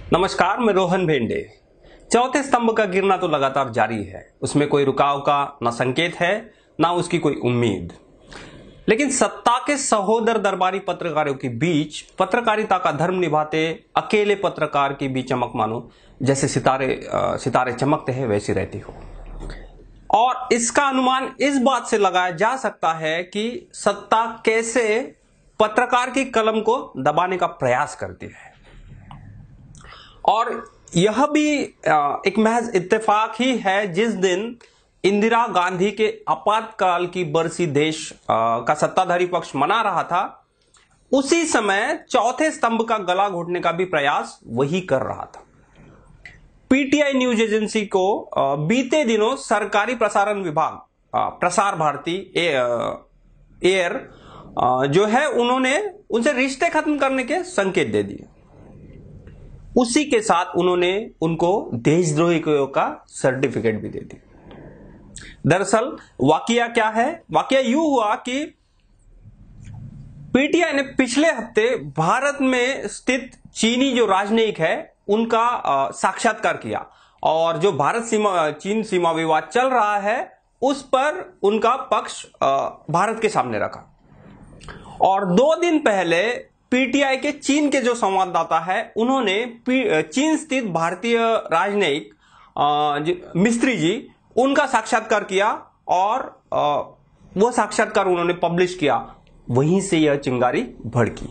नमस्कार, मैं रोहन भेंडे। चौथे स्तंभ का गिरना तो लगातार जारी है। उसमें कोई रुकाव का न संकेत है, ना उसकी कोई उम्मीद। लेकिन सत्ता के सहोदर दरबारी पत्रकारों के बीच पत्रकारिता का धर्म निभाते अकेले पत्रकार की भी चमक मानो जैसे सितारे चमकते हैं वैसी रहती हो। और इसका अनुमान इस बात से लगाया जा सकता है कि सत्ता कैसे पत्रकार की कलम को दबाने का प्रयास करती है। और यह भी एक महज इत्तेफाक ही है जिस दिन इंदिरा गांधी के आपातकाल की बरसी देश का सत्ताधारी पक्ष मना रहा था, उसी समय चौथे स्तंभ का गला घोटने का भी प्रयास वही कर रहा था। पीटीआई न्यूज एजेंसी को बीते दिनों सरकारी प्रसारण विभाग प्रसार भारती एयर जो है उन्होंने उनसे रिश्ते खत्म करने के संकेत दे दिए। उसी के साथ उन्होंने उनको देशद्रोही का सर्टिफिकेट भी दे दिया। दरअसल वाकया क्या है? वाकया यूं हुआ कि पीटीआई ने पिछले हफ्ते भारत में स्थित चीनी जो राजनयिक है उनका साक्षात्कार किया और जो चीन सीमा विवाद चल रहा है उस पर उनका पक्ष भारत के सामने रखा। और 2 दिन पहले पीटीआई के चीन के जो संवाददाता है उन्होंने चीन स्थित भारतीय राजनयिक मिस्त्री जी उनका साक्षात्कार किया और वो साक्षात्कार उन्होंने पब्लिश किया। वहीं से यह चिंगारी भड़की।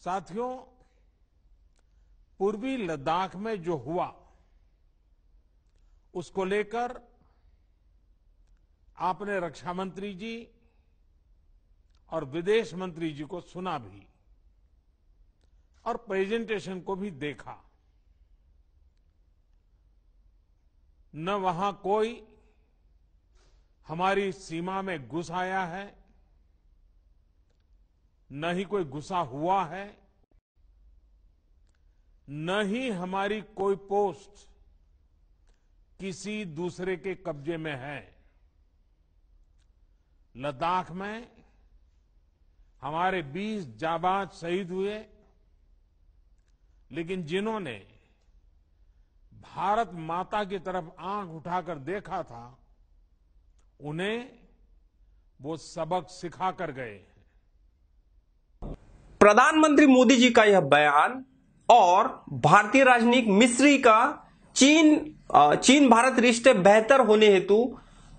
साथियों, पूर्वी लद्दाख में जो हुआ उसको लेकर आपने रक्षा मंत्री जी और विदेश मंत्री जी को सुना भी और प्रेजेंटेशन को भी देखा। न वहां कोई हमारी सीमा में घुस आया है, न ही कोई घुसा हुआ है, न ही हमारी कोई पोस्ट किसी दूसरे के कब्जे में है। लद्दाख में हमारे 20 जाबाज शहीद हुए, लेकिन जिन्होंने भारत माता की तरफ आंख उठाकर देखा था उन्हें वो सबक सिखा कर गए। प्रधानमंत्री मोदी जी का यह बयान और भारतीय राजनयिक मिस्री का चीन भारत रिश्ते बेहतर होने हेतु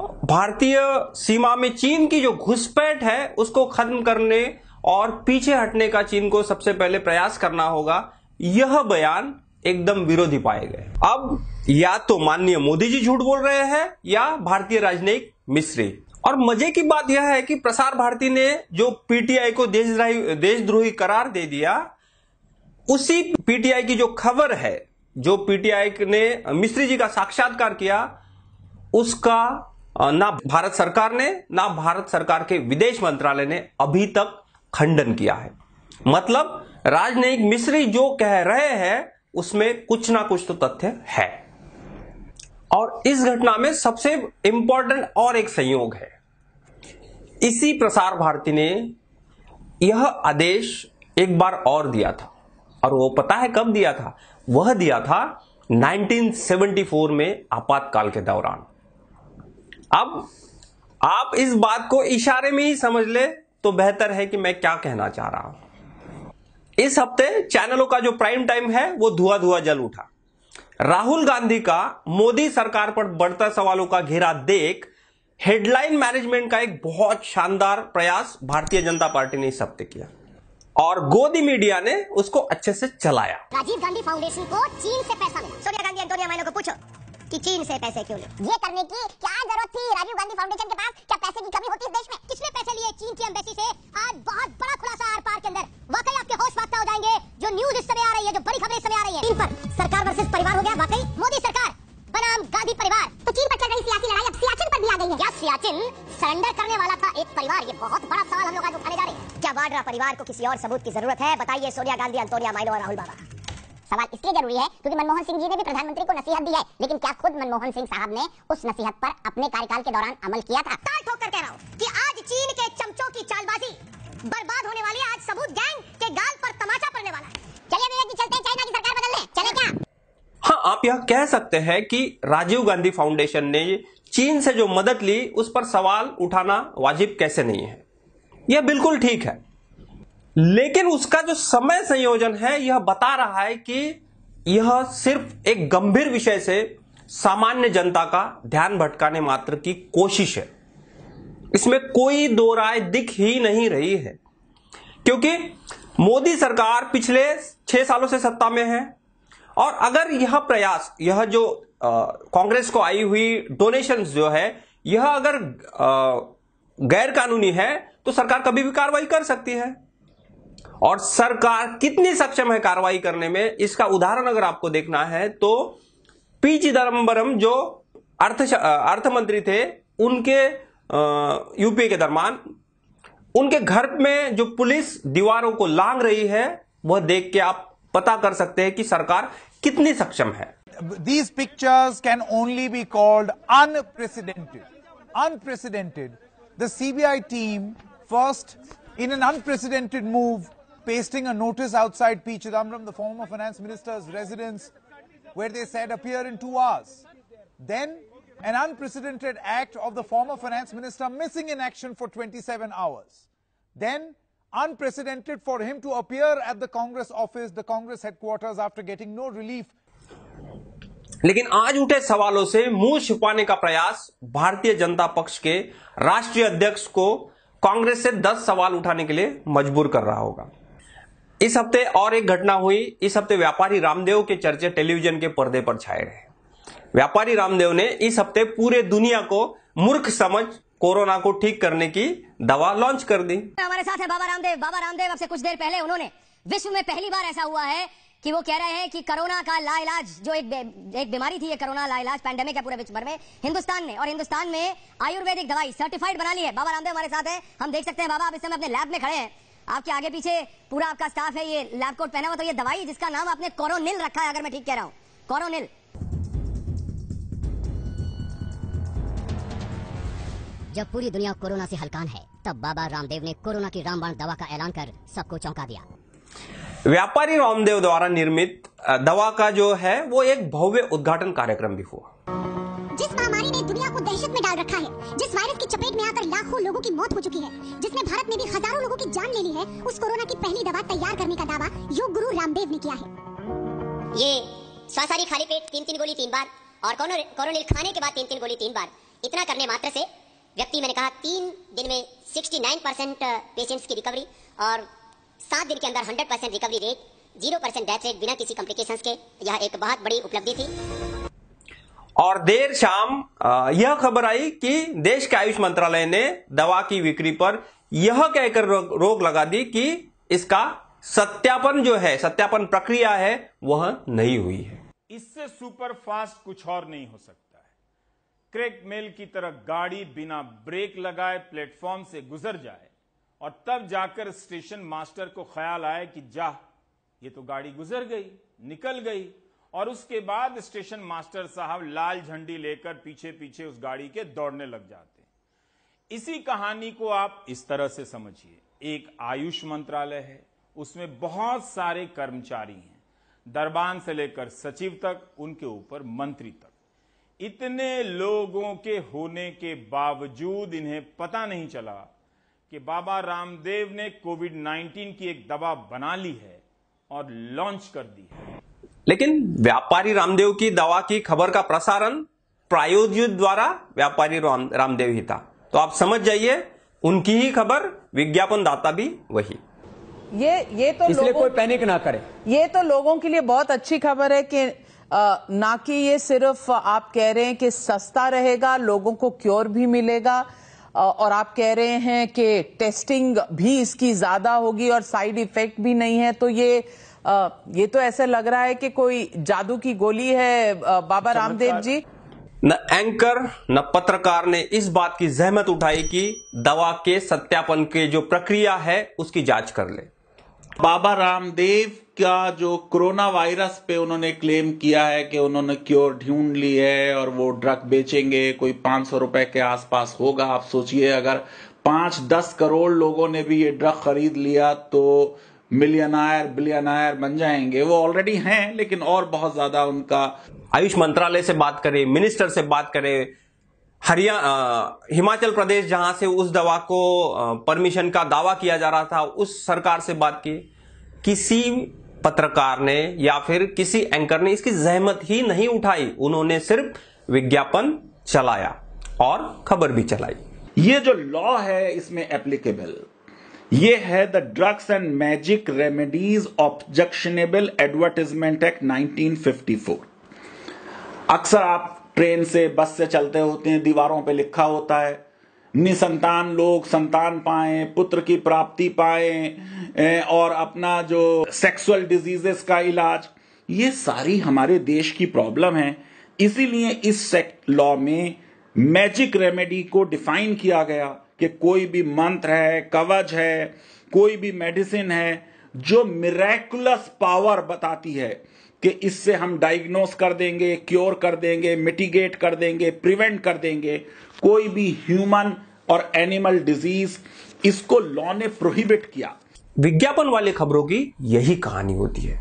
भारतीय सीमा में चीन की जो घुसपैठ है उसको खत्म करने और पीछे हटने का चीन को सबसे पहले प्रयास करना होगा, यह बयान एकदम विरोधी पाए गए। अब या तो माननीय मोदी जी झूठ बोल रहे हैं या भारतीय राजनयिक मिस्री। और मजे की बात यह है कि प्रसार भारती ने जो पीटीआई को देशद्रोही करार दे दिया, उसी पीटीआई की जो खबर है, जो पीटीआई ने मिस्री जी का साक्षात्कार किया, उसका ना भारत सरकार ने ना भारत सरकार के विदेश मंत्रालय ने अभी तक खंडन किया है। मतलब राजनयिक मिस्री जो कह रहे हैं उसमें कुछ ना कुछ तो तथ्य है। और इस घटना में सबसे इंपॉर्टेंट और एक संयोग है। इसी प्रसार भारती ने यह आदेश एक बार और दिया था, और वो पता है कब दिया था? वह दिया था 1974 में आपातकाल के दौरान। अब आप इस बात को इशारे में ही समझ ले तो बेहतर है कि मैं क्या कहना चाह रहा हूं। इस हफ्ते चैनलों का जो प्राइम टाइम है वो धुआं जल उठा। राहुल गांधी का मोदी सरकार पर बढ़ता सवालों का घेरा देख हेडलाइन मैनेजमेंट का एक बहुत शानदार प्रयास भारतीय जनता पार्टी ने इस हफ्ते किया और गोदी मीडिया ने उसको अच्छे से चलाया। राजीव गांधी फाउंडेशन को चीन से पैसा मिला। सोनिया गांधी एंटोनिया माइनो को पूछो कि चीन से पैसे क्यों ले? ये करने की क्या जरूरत थी? राजीव गांधी फाउंडेशन के पास क्या पैसे की कमी होती है इस देश में? किसने पैसे लिए चीन की एम्बेसी से? आज बहुत बड़ा खुलासा आर पार के अंदर। वाकई आपके होश बात हो जाएंगे। जो न्यूज इस समय आ रही है, जो बड़ी खबरें इस समय आ रही है, चीन पर सरकार वर्सेस परिवार हो गया। वाकई मोदी सरकार बनाम गांधी परिवार। तो चीन पर चल रही सियासी लड़ाई अब सियाचिन पर भी आ गई है। क्या सियाचिन सरेंडर करने वाला था एक परिवार? ये बहुत बड़ा सवाल हम लोग आज उठाने जा रहे हैं। क्या वाड्रा परिवार को किसी और सबूत की जरूरत है? बताइए सोनिया गांधी, एंटोनिया माइनो और राहुल बाबा। सवाल इसलिए जरूरी है क्योंकि मनमोहन सिंह जी ने भी प्रधानमंत्री को नसीहत दी है, लेकिन क्या खुद मनमोहन सिंह साहब ने उस नसीहत पर अपने कार्यकाल के दौरान अमल किया था? ताल ठोक कर कह रहा हूं कि आज चीन के चमचों की चालबाजी बर्बाद होने वाली है। आज सबूत गैंग के गाल पर तमाचा पड़ने वाला है। चलिए विवेक जी, चलते हैं चाइना की सरकार बदलने, चले क्या? हाँ, आप यह कह सकते हैं कि राजीव गांधी फाउंडेशन ने चीन से जो मदद ली उस पर सवाल उठाना वाजिब कैसे नहीं है। यह बिल्कुल ठीक है, लेकिन उसका जो समय संयोजन है यह बता रहा है कि यह सिर्फ एक गंभीर विषय से सामान्य जनता का ध्यान भटकाने मात्र की कोशिश है। इसमें कोई दो राय दिख ही नहीं रही है, क्योंकि मोदी सरकार पिछले 6 सालों से सत्ता में है और अगर यह प्रयास, यह जो कांग्रेस को आई हुई डोनेशंस जो है, यह अगर गैर कानूनी है तो सरकार कभी भी कार्रवाई कर सकती है। और सरकार कितनी सक्षम है कार्रवाई करने में, इसका उदाहरण अगर आपको देखना है तो पी चिदम्बरम जो अर्थ मंत्री थे, उनके यूपीए के दरमियान उनके घर में जो पुलिस दीवारों को लांघ रही है, वह देख के आप पता कर सकते हैं कि सरकार कितनी सक्षम है। These pictures can only be called unprecedented. Unprecedented. The CBI team first, in an unprecedented move, pasting a notice outside P. Chidambaram, the former finance minister's residence, where they said appear in 2 hours. Then, an unprecedented act of the former finance minister missing in action for 27 hours. Then, unprecedented for him to appear at the Congress office, the Congress headquarters, after getting no relief. लेकिन आज उठे सवालों से मुंह छिपाने का प्रयास भारतीय जनता पक्ष के राष्ट्रीय अध्यक्ष को कांग्रेस से 10 सवाल उठाने के लिए मजबूर कर रहा होगा। इस हफ्ते और एक घटना हुई। इस हफ्ते व्यापारी रामदेव के चर्चे टेलीविजन के पर्दे पर छाए रहे। व्यापारी रामदेव ने इस हफ्ते पूरे दुनिया को मूर्ख समझ कोरोना को ठीक करने की दवा लॉन्च कर दी। हमारे साथ है बाबा रामदेव। बाबा रामदेव अब से कुछ देर पहले उन्होंने विश्व में पहली बार ऐसा हुआ है कि वो कह रहे हैं कि कोरोना का लाइलाज, जो एक बीमारी थी, ये कोरोना लाइलाज पैंडेमिक है पूरे विश्व भर में, हिंदुस्तान में आयुर्वेदिक दवाई सर्टिफाइड बना ली है। बाबा रामदेव हमारे साथ है, हम देख सकते हैं। बाबा, आप इस समय अपने लैब में खड़े हैं, आपके आगे पीछे पूरा आपका स्टाफ है, ये लैब कोट पहना हुआ। तो ये दवाई जिसका नाम आपने कोरोनिल रखा है, अगर मैं ठीक कह रहा हूँ, कोरोनिल। जब पूरी दुनिया कोरोना से हलकान है, तब बाबा रामदेव ने कोरोना की रामबाण दवा का ऐलान कर सबको चौंका दिया। व्यापारी रामदेव द्वारा निर्मित दवा का जो है वो एक भव्य उद्घाटन कार्यक्रम भी हुआ। जिस महामारी ने दुनिया को दहशत में डाल रखा है, जिस वायरस की चपेट में आकर लाखों लोगों की मौत हो चुकी है, जिसने भारत में भी हजारों लोगों की जान ले ली है, उस कोरोना की पहली दवा तैयार करने का दावा योग गुरु रामदेव ने किया है। ये स्वासारी खाली पेट 3-3 गोली 3 बार और कोरोनिल खाने के बाद 3-3 गोली 3 बार, इतना करने मात्र से व्यक्ति, मैंने कहा 3 दिन में 69% पेशेंट्स की रिकवरी और 7 दिन के अंदर 100% रिकवरी रेट, 0% डेथ रेट बिना किसी कॉम्प्लिकेशंस के। यह एक बहुत बड़ी उपलब्धि थी। और देर शाम यह खबर आई कि देश के आयुष मंत्रालय ने दवा की बिक्री पर यह कहकर रोक लगा दी कि इसका सत्यापन जो है, सत्यापन प्रक्रिया है, वह नहीं हुई है। इससे सुपर फास्ट कुछ और नहीं हो सकता है। क्रैक मेल की तरह गाड़ी बिना ब्रेक लगाए प्लेटफॉर्म से गुजर जाए और तब जाकर स्टेशन मास्टर को ख्याल आए कि जा, ये तो गाड़ी गुजर गई, निकल गई, और उसके बाद स्टेशन मास्टर साहब लाल झंडी लेकर पीछे पीछे उस गाड़ी के दौड़ने लग जाते हैं। इसी कहानी को आप इस तरह से समझिए, एक आयुष मंत्रालय है, उसमें बहुत सारे कर्मचारी हैं, दरबान से लेकर सचिव तक, उनके ऊपर मंत्री तक। इतने लोगों के होने के बावजूद इन्हें पता नहीं चला कि बाबा रामदेव ने कोविड-19 की एक दवा बना ली है और लॉन्च कर दी है। लेकिन व्यापारी रामदेव की दवा की खबर का प्रसारण प्रायोजित द्वारा व्यापारी रामदेव ही था। तो आप समझ जाइए, उनकी ही खबर, विज्ञापन दाता भी वही। ये तो इसलिए कोई पैनिक ना करे। ये तो लोगों के लिए बहुत अच्छी खबर है कि ना कि ये सिर्फ आप कह रहे हैं कि सस्ता रहेगा, लोगों को क्योर भी मिलेगा, और आप कह रहे हैं कि टेस्टिंग भी इसकी ज्यादा होगी और साइड इफेक्ट भी नहीं है। तो ये तो ऐसे लग रहा है कि कोई जादू की गोली है बाबा रामदेव जी। न एंकर न पत्रकार ने इस बात की जहमत उठाई कि दवा के सत्यापन के जो प्रक्रिया है उसकी जांच कर ले। बाबा रामदेव का जो कोरोना वायरस पे उन्होंने क्लेम किया है कि उन्होंने क्योर ढूंढ ली है और वो ड्रग बेचेंगे, कोई 500 रुपए के आसपास होगा। आप सोचिए, अगर 5-10 करोड़ लोगों ने भी ये ड्रग खरीद लिया तो मिलियनायर बिलियनायर बन जाएंगे, वो ऑलरेडी हैं, लेकिन और बहुत ज्यादा उनका। आयुष मंत्रालय से बात करें, मिनिस्टर से बात करें, हिमाचल प्रदेश जहां से उस दवा को परमिशन का दावा किया जा रहा था, उस सरकार से बात की, किसी पत्रकार ने या फिर किसी एंकर ने इसकी जहमत ही नहीं उठाई। उन्होंने सिर्फ विज्ञापन चलाया और खबर भी चलाई। ये जो लॉ है इसमें एप्लीकेबल, ये है the drugs and magic remedies objectionable advertisement act 1954। अक्सर आप ट्रेन से बस से चलते होते हैं, दीवारों पे लिखा होता है निसंतान लोग संतान पाएं, पुत्र की प्राप्ति पाएं और अपना जो सेक्सुअल डिजीजेस का इलाज। ये सारी हमारे देश की प्रॉब्लम है। इसीलिए इस लॉ में मैजिक रेमेडी को डिफाइन किया गया कि कोई भी मंत्र है, कवच है, कोई भी मेडिसिन है जो मिरेकुलस पावर बताती है कि इससे हम डायग्नोस कर देंगे, क्योर कर देंगे, मिटिगेट कर देंगे, प्रिवेंट कर देंगे कोई भी ह्यूमन और एनिमल डिजीज, इसको लॉ ने प्रोहिबिट किया। विज्ञापन वाले खबरों की यही कहानी होती है।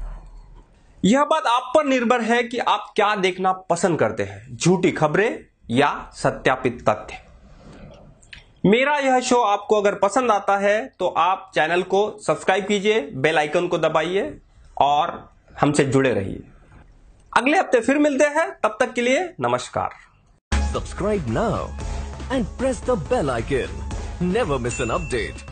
यह बात आप पर निर्भर है कि आप क्या देखना पसंद करते हैं, झूठी खबरें या सत्यापित तथ्य। मेरा यह शो आपको अगर पसंद आता है तो आप चैनल को सब्सक्राइब कीजिए, बेल आइकन को दबाइए और हमसे जुड़े रहिए। अगले हफ्ते फिर मिलते हैं, तब तक के लिए नमस्कार। Subscribe now and press the bell icon. Never miss an update.